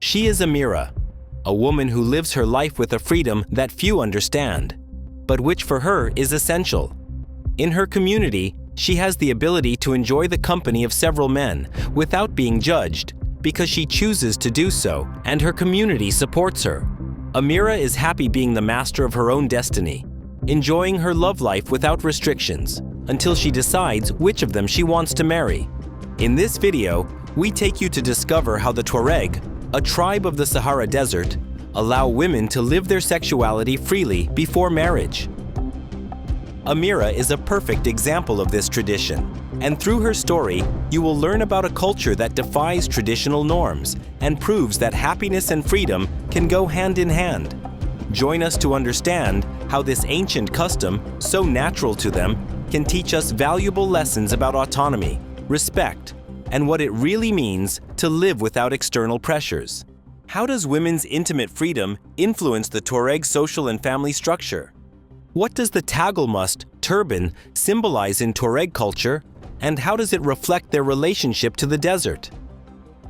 She is Amira, a woman who lives her life with a freedom that few understand, but which for her is essential. In her community, she has the ability to enjoy the company of several men without being judged because she chooses to do so, and her community supports her. Amira is happy being the master of her own destiny, enjoying her love life without restrictions until she decides which of them she wants to marry. In this video, we take you to discover how the Tuareg, a tribe of the Sahara Desert, allow women to live their sexuality freely before marriage. Amira is a perfect example of this tradition, and through her story, you will learn about a culture that defies traditional norms and proves that happiness and freedom can go hand in hand. Join us to understand how this ancient custom, so natural to them, can teach us valuable lessons about autonomy, respect, and what it really means to live without external pressures. How does women's intimate freedom influence the Tuareg social and family structure? What does the tagalmust, turban, symbolize in Tuareg culture, and how does it reflect their relationship to the desert?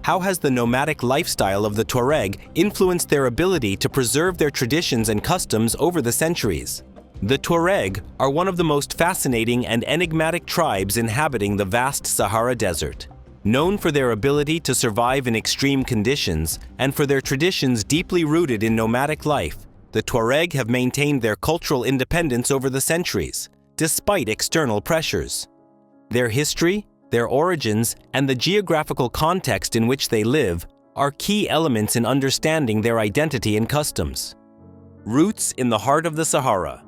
How has the nomadic lifestyle of the Tuareg influenced their ability to preserve their traditions and customs over the centuries? The Tuareg are one of the most fascinating and enigmatic tribes inhabiting the vast Sahara Desert. Known for their ability to survive in extreme conditions and for their traditions deeply rooted in nomadic life, the Tuareg have maintained their cultural independence over the centuries, despite external pressures. Their history, their origins, and the geographical context in which they live are key elements in understanding their identity and customs. Roots in the heart of the Sahara.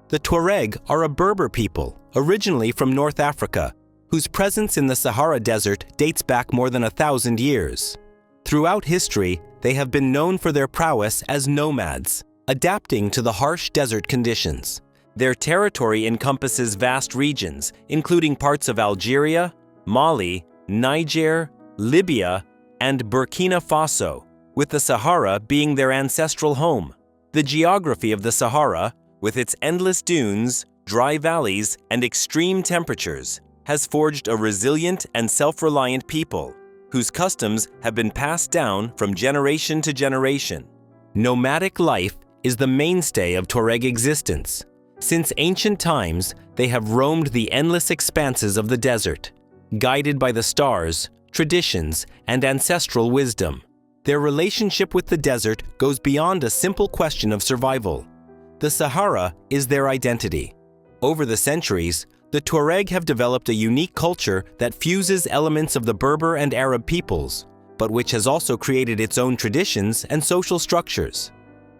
The Tuareg are a Berber people, originally from North Africa, whose presence in the Sahara Desert dates back more than 1,000 years. Throughout history, they have been known for their prowess as nomads, adapting to the harsh desert conditions. Their territory encompasses vast regions, including parts of Algeria, Mali, Niger, Libya, and Burkina Faso, with the Sahara being their ancestral home. The geography of the Sahara, with its endless dunes, dry valleys, and extreme temperatures, has forged a resilient and self-reliant people, whose customs have been passed down from generation to generation. Nomadic life is the mainstay of Tuareg existence. Since ancient times, they have roamed the endless expanses of the desert, guided by the stars, traditions, and ancestral wisdom. Their relationship with the desert goes beyond a simple question of survival. The Sahara is their identity. Over the centuries, the Tuareg have developed a unique culture that fuses elements of the Berber and Arab peoples, but which has also created its own traditions and social structures.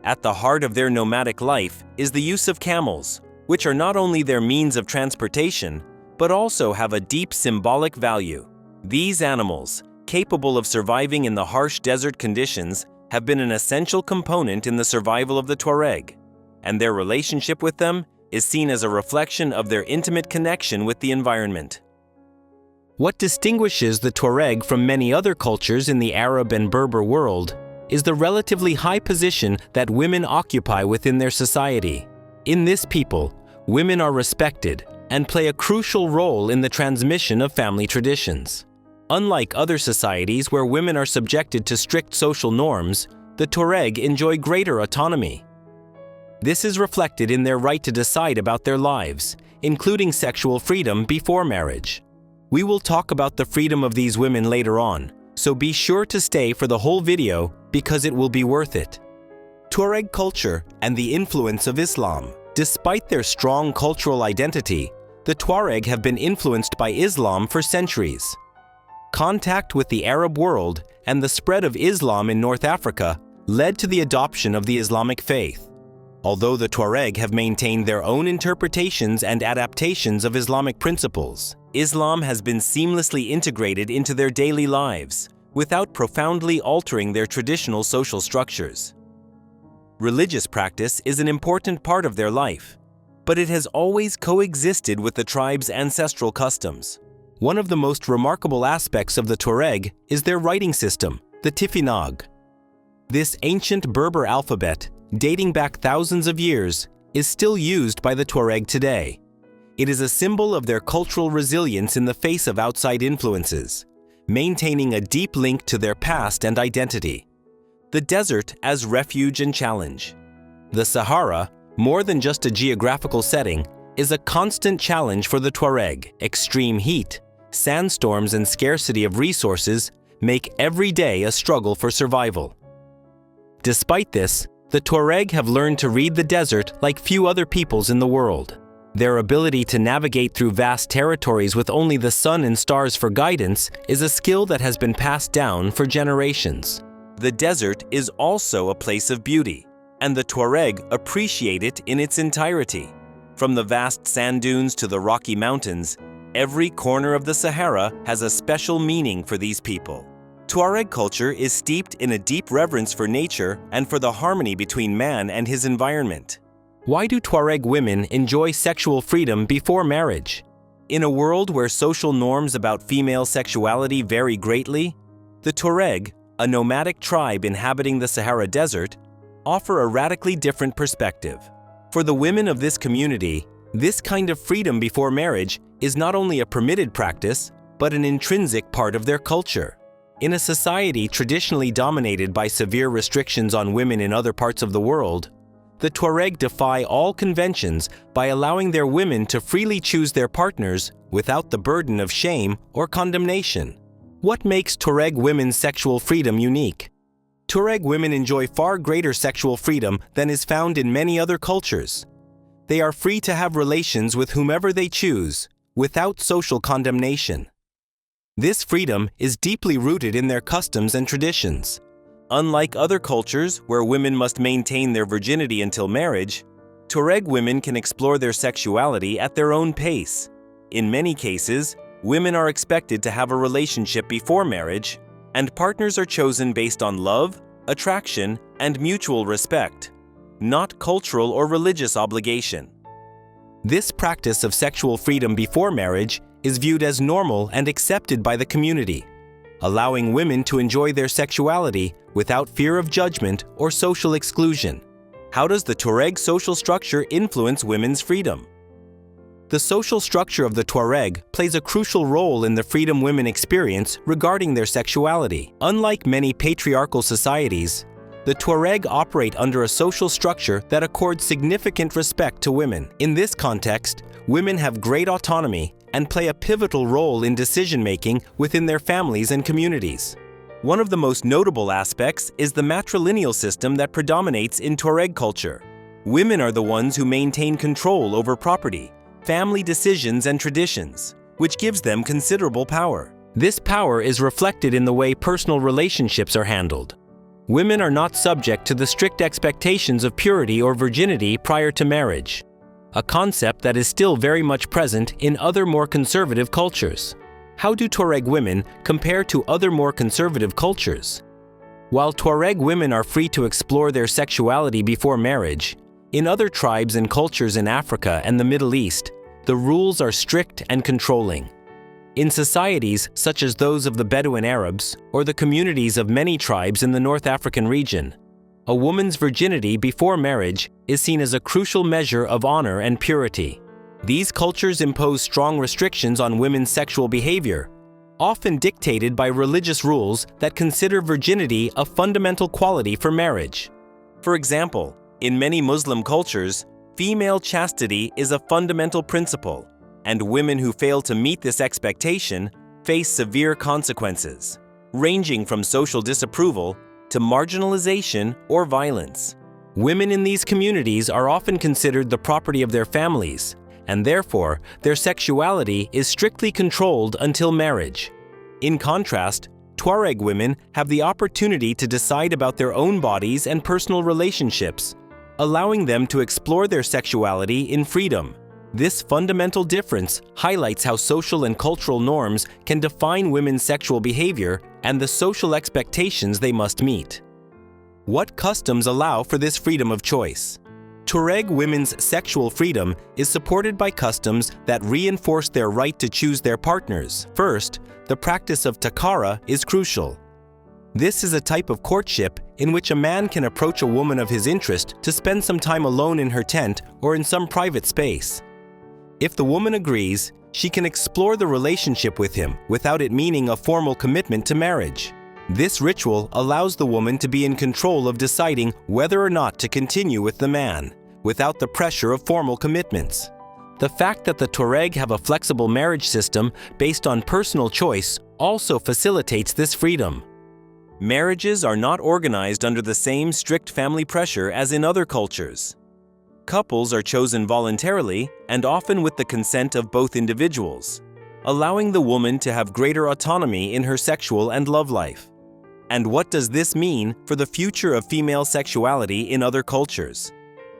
At the heart of their nomadic life is the use of camels, which are not only their means of transportation, but also have a deep symbolic value. These animals, capable of surviving in the harsh desert conditions, have been an essential component in the survival of the Tuareg, and their relationship with them is seen as a reflection of their intimate connection with the environment. What distinguishes the Tuareg from many other cultures in the Arab and Berber world is the relatively high position that women occupy within their society. In this people, women are respected and play a crucial role in the transmission of family traditions. Unlike other societies where women are subjected to strict social norms, the Tuareg enjoy greater autonomy. This is reflected in their right to decide about their lives, including sexual freedom before marriage. We will talk about the freedom of these women later on, so be sure to stay for the whole video because it will be worth it. Tuareg culture and the influence of Islam. Despite their strong cultural identity, the Tuareg have been influenced by Islam for centuries. Contact with the Arab world and the spread of Islam in North Africa led to the adoption of the Islamic faith. Although the Tuareg have maintained their own interpretations and adaptations of Islamic principles, Islam has been seamlessly integrated into their daily lives, without profoundly altering their traditional social structures. Religious practice is an important part of their life, but it has always coexisted with the tribe's ancestral customs. One of the most remarkable aspects of the Tuareg is their writing system, the Tifinagh. This ancient Berber alphabet, dating back thousands of years, is still used by the Tuareg today. It is a symbol of their cultural resilience in the face of outside influences. maintaining a deep link to their past and identity. The desert as refuge and challenge. The Sahara, more than just a geographical setting, is a constant challenge for the Tuareg. Extreme heat, sandstorms, and scarcity of resources make every day a struggle for survival. Despite this, the Tuareg have learned to read the desert like few other peoples in the world. Their ability to navigate through vast territories with only the sun and stars for guidance is a skill that has been passed down for generations. The desert is also a place of beauty, and the Tuareg appreciate it in its entirety. From the vast sand dunes to the Rocky Mountains, every corner of the Sahara has a special meaning for these people. Tuareg culture is steeped in a deep reverence for nature and for the harmony between man and his environment. Why do Tuareg women enjoy sexual freedom before marriage? In a world where social norms about female sexuality vary greatly, the Tuareg, a nomadic tribe inhabiting the Sahara Desert, offer a radically different perspective. For the women of this community, this kind of freedom before marriage is not only a permitted practice, but an intrinsic part of their culture. In a society traditionally dominated by severe restrictions on women in other parts of the world, the Tuareg defy all conventions by allowing their women to freely choose their partners without the burden of shame or condemnation. What makes Tuareg women's sexual freedom unique? Tuareg women enjoy far greater sexual freedom than is found in many other cultures. They are free to have relations with whomever they choose, without social condemnation. This freedom is deeply rooted in their customs and traditions. Unlike other cultures where women must maintain their virginity until marriage, Tuareg women can explore their sexuality at their own pace. In many cases, women are expected to have a relationship before marriage, and partners are chosen based on love, attraction, and mutual respect, not cultural or religious obligation. This practice of sexual freedom before marriage is viewed as normal and accepted by the community, allowing women to enjoy their sexuality without fear of judgment or social exclusion. How does the Tuareg social structure influence women's freedom? The social structure of the Tuareg plays a crucial role in the freedom women experience regarding their sexuality. Unlike many patriarchal societies, the Tuareg operate under a social structure that accords significant respect to women. In this context, women have great autonomy and play a pivotal role in decision-making within their families and communities. One of the most notable aspects is the matrilineal system that predominates in Tuareg culture. Women are the ones who maintain control over property, family decisions, and traditions, which gives them considerable power. This power is reflected in the way personal relationships are handled. Women are not subject to the strict expectations of purity or virginity prior to marriage, a concept that is still very much present in other more conservative cultures. How do Tuareg women compare to other more conservative cultures? While Tuareg women are free to explore their sexuality before marriage, in other tribes and cultures in Africa and the Middle East, the rules are strict and controlling. In societies such as those of the Bedouin Arabs or the communities of many tribes in the North African region, a woman's virginity before marriage is seen as a crucial measure of honor and purity. These cultures impose strong restrictions on women's sexual behavior, often dictated by religious rules that consider virginity a fundamental quality for marriage. For example, in many Muslim cultures, female chastity is a fundamental principle, and women who fail to meet this expectation face severe consequences, ranging from social disapproval to marginalization or violence. Women in these communities are often considered the property of their families, and therefore their sexuality is strictly controlled until marriage. In contrast, Tuareg women have the opportunity to decide about their own bodies and personal relationships, allowing them to explore their sexuality in freedom. This fundamental difference highlights how social and cultural norms can define women's sexual behavior and the social expectations they must meet. What customs allow for this freedom of choice? Tuareg women's sexual freedom is supported by customs that reinforce their right to choose their partners. First, the practice of takara is crucial. This is a type of courtship in which a man can approach a woman of his interest to spend some time alone in her tent or in some private space. If the woman agrees, she can explore the relationship with him without it meaning a formal commitment to marriage. This ritual allows the woman to be in control of deciding whether or not to continue with the man, without the pressure of formal commitments. The fact that the Tuareg have a flexible marriage system based on personal choice also facilitates this freedom. Marriages are not organized under the same strict family pressure as in other cultures. Couples are chosen voluntarily and often with the consent of both individuals, allowing the woman to have greater autonomy in her sexual and love life. And what does this mean for the future of female sexuality in other cultures?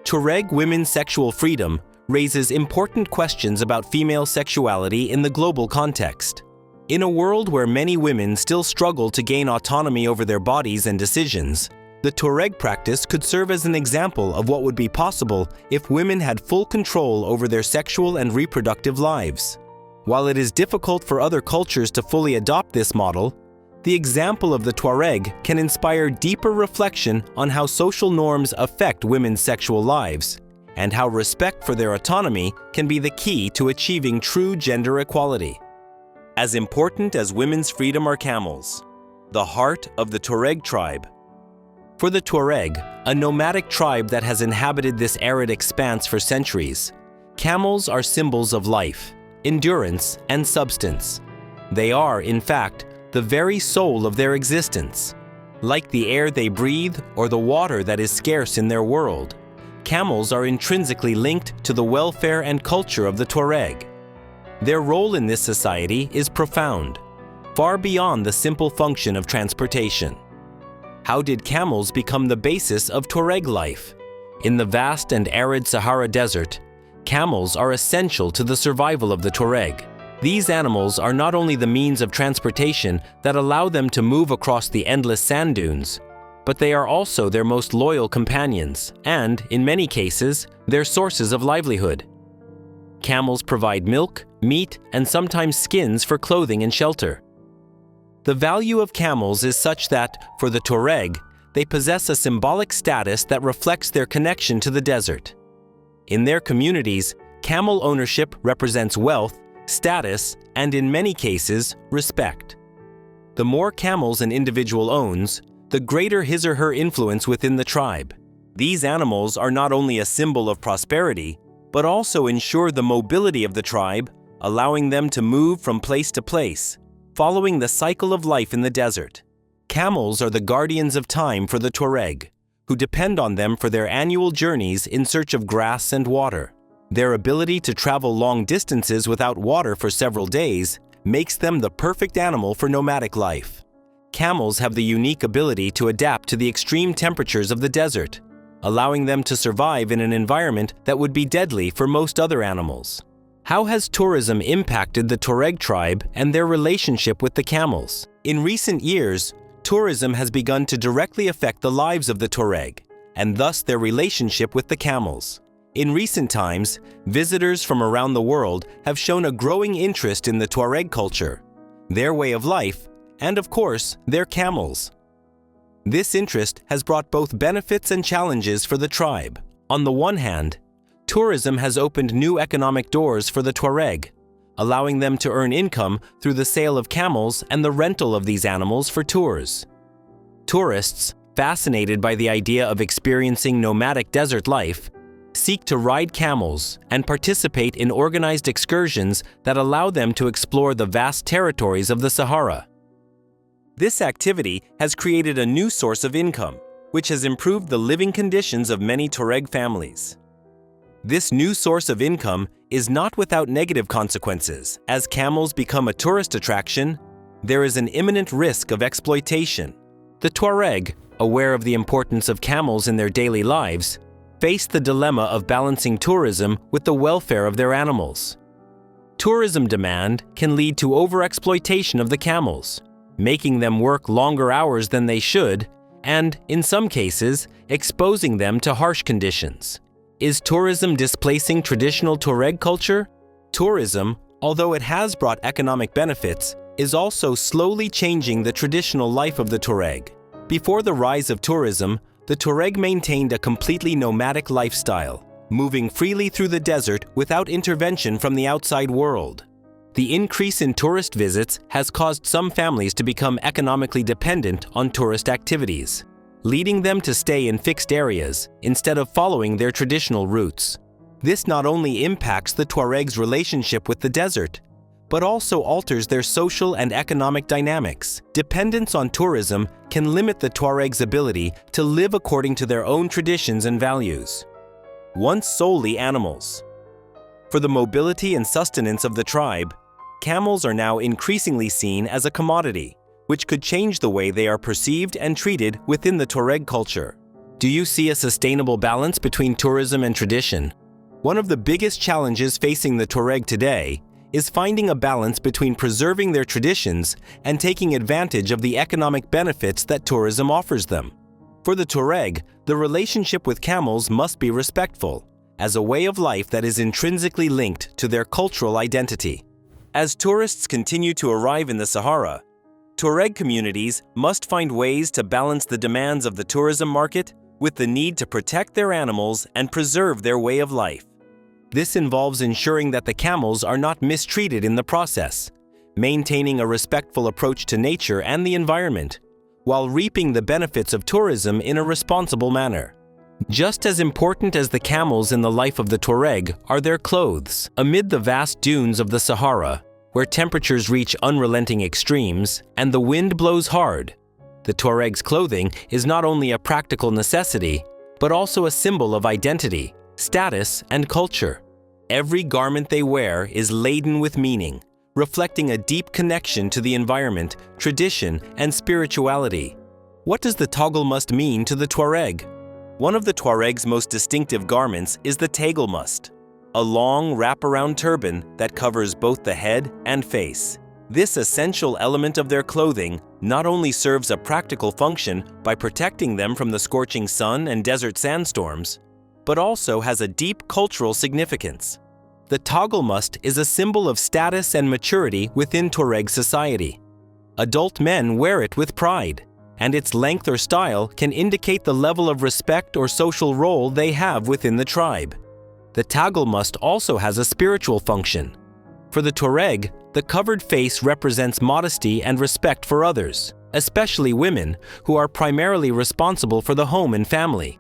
Tuareg women's sexual freedom raises important questions about female sexuality in the global context. In a world where many women still struggle to gain autonomy over their bodies and decisions, the Tuareg practice could serve as an example of what would be possible if women had full control over their sexual and reproductive lives. While it is difficult for other cultures to fully adopt this model, the example of the Tuareg can inspire deeper reflection on how social norms affect women's sexual lives, and how respect for their autonomy can be the key to achieving true gender equality. As important as women's freedom are camels, the heart of the Tuareg tribe. For the Tuareg, a nomadic tribe that has inhabited this arid expanse for centuries, camels are symbols of life, endurance, and substance. They are, in fact, the very soul of their existence. Like the air they breathe or the water that is scarce in their world, camels are intrinsically linked to the welfare and culture of the Tuareg. Their role in this society is profound, far beyond the simple function of transportation. How did camels become the basis of Tuareg life? In the vast and arid Sahara Desert, camels are essential to the survival of the Tuareg. These animals are not only the means of transportation that allow them to move across the endless sand dunes, but they are also their most loyal companions and, in many cases, their sources of livelihood. Camels provide milk, meat, and sometimes skins for clothing and shelter. The value of camels is such that, for the Tuareg, they possess a symbolic status that reflects their connection to the desert. In their communities, camel ownership represents wealth, status, and in many cases, respect. The more camels an individual owns, the greater his or her influence within the tribe. These animals are not only a symbol of prosperity, but also ensure the mobility of the tribe, allowing them to move from place to place, following the cycle of life in the desert. Camels are the guardians of time for the Tuareg, who depend on them for their annual journeys in search of grass and water. Their ability to travel long distances without water for several days makes them the perfect animal for nomadic life. Camels have the unique ability to adapt to the extreme temperatures of the desert, allowing them to survive in an environment that would be deadly for most other animals. How has tourism impacted the Tuareg tribe and their relationship with the camels? In recent years, tourism has begun to directly affect the lives of the Tuareg, and thus their relationship with the camels. In recent times, visitors from around the world have shown a growing interest in the Tuareg culture, their way of life, and of course, their camels. This interest has brought both benefits and challenges for the tribe. On the one hand, tourism has opened new economic doors for the Tuareg, allowing them to earn income through the sale of camels and the rental of these animals for tours. Tourists, fascinated by the idea of experiencing nomadic desert life, seek to ride camels and participate in organized excursions that allow them to explore the vast territories of the Sahara. This activity has created a new source of income, which has improved the living conditions of many Tuareg families. This new source of income is not without negative consequences. As camels become a tourist attraction, there is an imminent risk of exploitation. The Tuareg, aware of the importance of camels in their daily lives, face the dilemma of balancing tourism with the welfare of their animals. Tourism demand can lead to overexploitation of the camels, making them work longer hours than they should, and, in some cases, exposing them to harsh conditions. Is tourism displacing traditional Tuareg culture? Tourism, although it has brought economic benefits, is also slowly changing the traditional life of the Tuareg. Before the rise of tourism, the Tuareg maintained a completely nomadic lifestyle, moving freely through the desert without intervention from the outside world. The increase in tourist visits has caused some families to become economically dependent on tourist activities, leading them to stay in fixed areas instead of following their traditional routes. This not only impacts the Tuaregs' relationship with the desert, but also alters their social and economic dynamics. Dependence on tourism can limit the Tuaregs' ability to live according to their own traditions and values. Once solely animals. For the mobility and sustenance of the tribe, camels are now increasingly seen as a commodity, which could change the way they are perceived and treated within the Tuareg culture. Do you see a sustainable balance between tourism and tradition? One of the biggest challenges facing the Tuareg today is finding a balance between preserving their traditions and taking advantage of the economic benefits that tourism offers them. For the Tuareg, the relationship with camels must be respectful, as a way of life that is intrinsically linked to their cultural identity. As tourists continue to arrive in the Sahara, Tuareg communities must find ways to balance the demands of the tourism market with the need to protect their animals and preserve their way of life. This involves ensuring that the camels are not mistreated in the process, maintaining a respectful approach to nature and the environment, while reaping the benefits of tourism in a responsible manner. Just as important as the camels in the life of the Tuareg are their clothes. Amid the vast dunes of the Sahara, where temperatures reach unrelenting extremes and the wind blows hard, the Tuareg's clothing is not only a practical necessity, but also a symbol of identity, status, and culture. Every garment they wear is laden with meaning, reflecting a deep connection to the environment, tradition, and spirituality. What does the tagelmust mean to the Tuareg? One of the Tuareg's most distinctive garments is the tagelmust, a long wraparound turban that covers both the head and face. This essential element of their clothing not only serves a practical function by protecting them from the scorching sun and desert sandstorms, but also has a deep cultural significance. The tagelmust is a symbol of status and maturity within Tuareg society. Adult men wear it with pride, and its length or style can indicate the level of respect or social role they have within the tribe. The tagelmust also has a spiritual function. For the Tuareg, the covered face represents modesty and respect for others, especially women, who are primarily responsible for the home and family.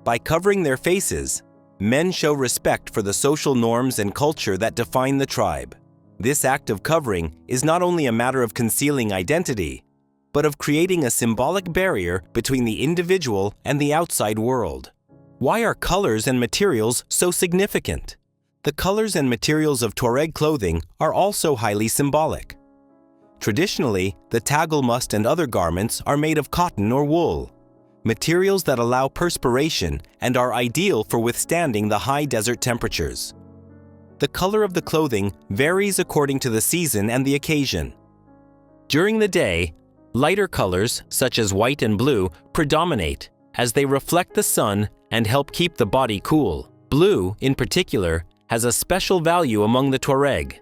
By covering their faces, men show respect for the social norms and culture that define the tribe. This act of covering is not only a matter of concealing identity, but of creating a symbolic barrier between the individual and the outside world. Why are colors and materials so significant? The colors and materials of Tuareg clothing are also highly symbolic. Traditionally, the tagelmust and other garments are made of cotton or wool, materials that allow perspiration and are ideal for withstanding the high desert temperatures. The color of the clothing varies according to the season and the occasion. During the day, lighter colors, such as white and blue, predominate as they reflect the sun and help keep the body cool. Blue, in particular, has a special value among the Tuareg,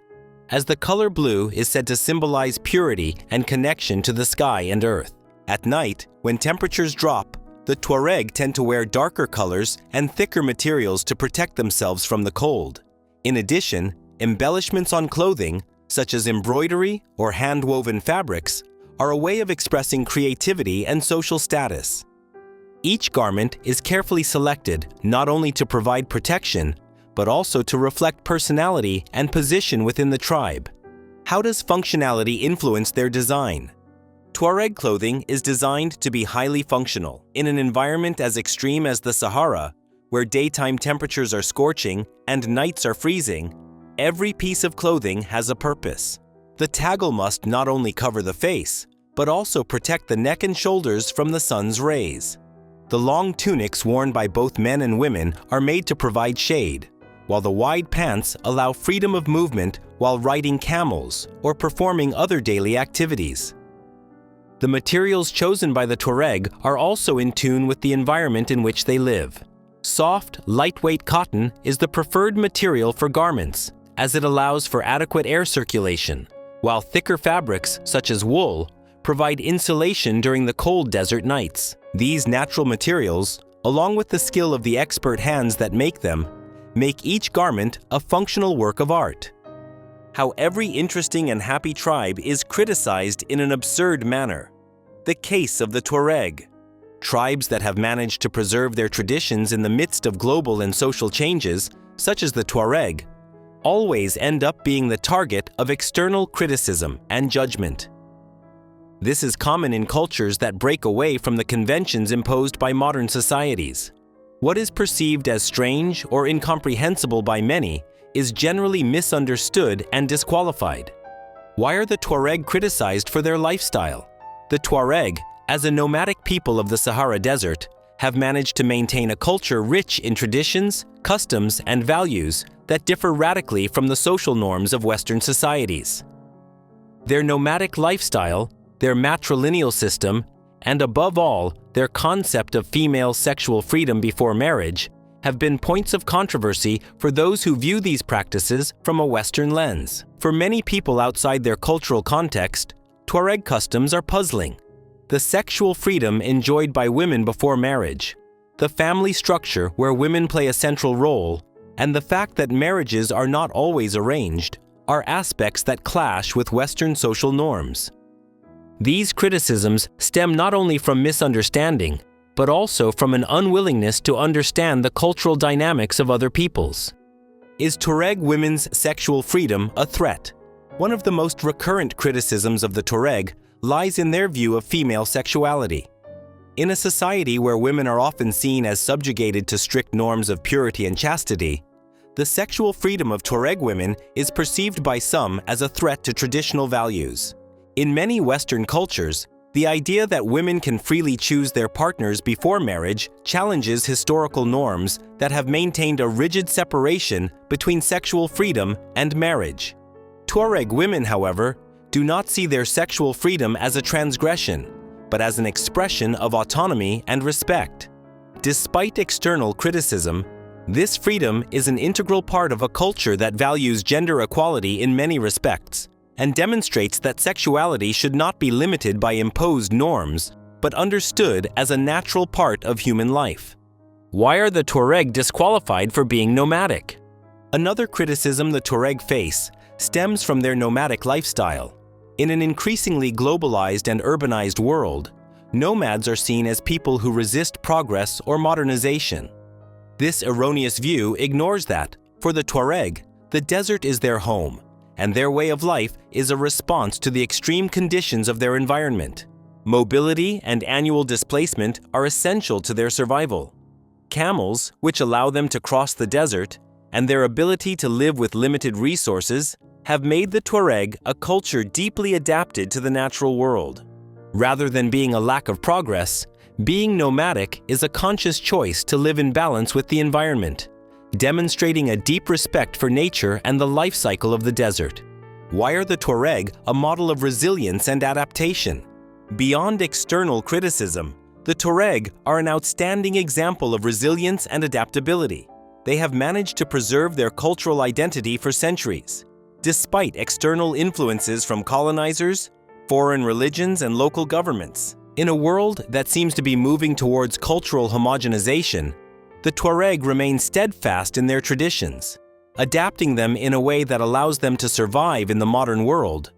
as the color blue is said to symbolize purity and connection to the sky and earth. At night, when temperatures drop, the Tuareg tend to wear darker colors and thicker materials to protect themselves from the cold. In addition, embellishments on clothing, such as embroidery or hand-woven fabrics, are a way of expressing creativity and social status. Each garment is carefully selected not only to provide protection, but also to reflect personality and position within the tribe. How does functionality influence their design? Tuareg clothing is designed to be highly functional. In an environment as extreme as the Sahara, where daytime temperatures are scorching and nights are freezing, every piece of clothing has a purpose. The tagelmust must not only cover the face, but also protect the neck and shoulders from the sun's rays. The long tunics worn by both men and women are made to provide shade, while the wide pants allow freedom of movement while riding camels or performing other daily activities. The materials chosen by the Tuareg are also in tune with the environment in which they live. Soft, lightweight cotton is the preferred material for garments, as it allows for adequate air circulation, while thicker fabrics, such as wool, provide insulation during the cold desert nights. These natural materials, along with the skill of the expert hands that make them, make each garment a functional work of art. How every interesting and happy tribe is criticized in an absurd manner. The case of the Tuareg. Tribes that have managed to preserve their traditions in the midst of global and social changes, such as the Tuareg, always end up being the target of external criticism and judgment. This is common in cultures that break away from the conventions imposed by modern societies. What is perceived as strange or incomprehensible by many is generally misunderstood and disqualified. Why are the Tuareg criticized for their lifestyle? The Tuareg, as a nomadic people of the Sahara Desert, have managed to maintain a culture rich in traditions, customs, and values that differ radically from the social norms of Western societies. Their nomadic lifestyle, their matrilineal system, and above all, their concept of female sexual freedom before marriage have been points of controversy for those who view these practices from a Western lens. For many people outside their cultural context, Tuareg customs are puzzling. The sexual freedom enjoyed by women before marriage, the family structure where women play a central role, and the fact that marriages are not always arranged are aspects that clash with Western social norms. These criticisms stem not only from misunderstanding, but also from an unwillingness to understand the cultural dynamics of other peoples. Is Tuareg women's sexual freedom a threat? One of the most recurrent criticisms of the Tuareg lies in their view of female sexuality. In a society where women are often seen as subjugated to strict norms of purity and chastity, the sexual freedom of Tuareg women is perceived by some as a threat to traditional values. In many Western cultures, the idea that women can freely choose their partners before marriage challenges historical norms that have maintained a rigid separation between sexual freedom and marriage. Tuareg women, however, do not see their sexual freedom as a transgression, but as an expression of autonomy and respect. Despite external criticism, this freedom is an integral part of a culture that values gender equality in many respects, and demonstrates that sexuality should not be limited by imposed norms, but understood as a natural part of human life. Why are the Tuareg disqualified for being nomadic? Another criticism the Tuareg face stems from their nomadic lifestyle. In an increasingly globalized and urbanized world, nomads are seen as people who resist progress or modernization. This erroneous view ignores that, for the Tuareg, the desert is their home, and their way of life is a response to the extreme conditions of their environment. Mobility and annual displacement are essential to their survival. Camels, which allow them to cross the desert, and their ability to live with limited resources, have made the Tuareg a culture deeply adapted to the natural world. Rather than being a lack of progress, being nomadic is a conscious choice to live in balance with the environment, demonstrating a deep respect for nature and the life cycle of the desert. Why are the Tuareg a model of resilience and adaptation? Beyond external criticism, the Tuareg are an outstanding example of resilience and adaptability. They have managed to preserve their cultural identity for centuries, despite external influences from colonizers, foreign religions, and local governments. In a world that seems to be moving towards cultural homogenization, the Tuareg remain steadfast in their traditions, adapting them in a way that allows them to survive in the modern world,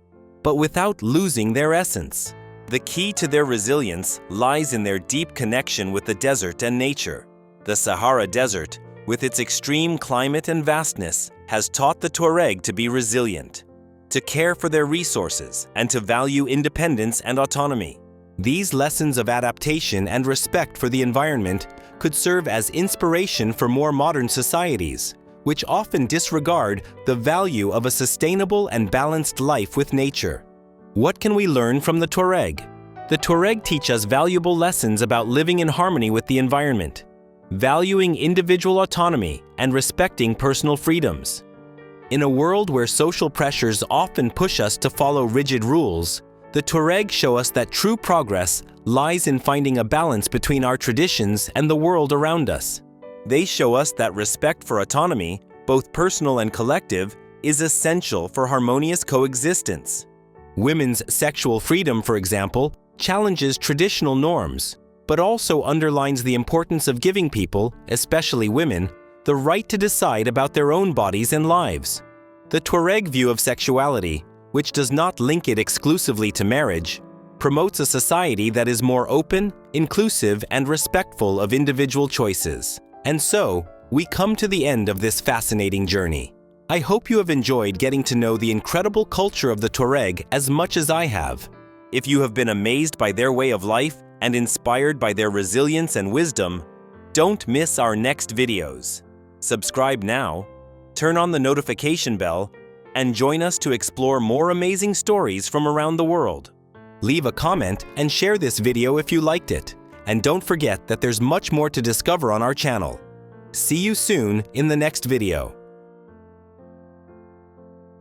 but without losing their essence. The key to their resilience lies in their deep connection with the desert and nature. The Sahara Desert, with its extreme climate and vastness, has taught the Tuareg to be resilient, to care for their resources, and to value independence and autonomy. These lessons of adaptation and respect for the environment could serve as inspiration for more modern societies, which often disregard the value of a sustainable and balanced life with nature. What can we learn from the Tuareg? The Tuareg teach us valuable lessons about living in harmony with the environment, valuing individual autonomy, and respecting personal freedoms. In a world where social pressures often push us to follow rigid rules, the Tuareg show us that true progress lies in finding a balance between our traditions and the world around us. They show us that respect for autonomy, both personal and collective, is essential for harmonious coexistence. Women's sexual freedom, for example, challenges traditional norms, but also underlines the importance of giving people, especially women, the right to decide about their own bodies and lives. The Tuareg view of sexuality, which does not link it exclusively to marriage, promotes a society that is more open, inclusive, and respectful of individual choices. And so, we come to the end of this fascinating journey. I hope you have enjoyed getting to know the incredible culture of the Tuareg as much as I have. If you have been amazed by their way of life and inspired by their resilience and wisdom, don't miss our next videos. Subscribe now, turn on the notification bell, and join us to explore more amazing stories from around the world. Leave a comment and share this video if you liked it. And don't forget that there's much more to discover on our channel. See you soon in the next video.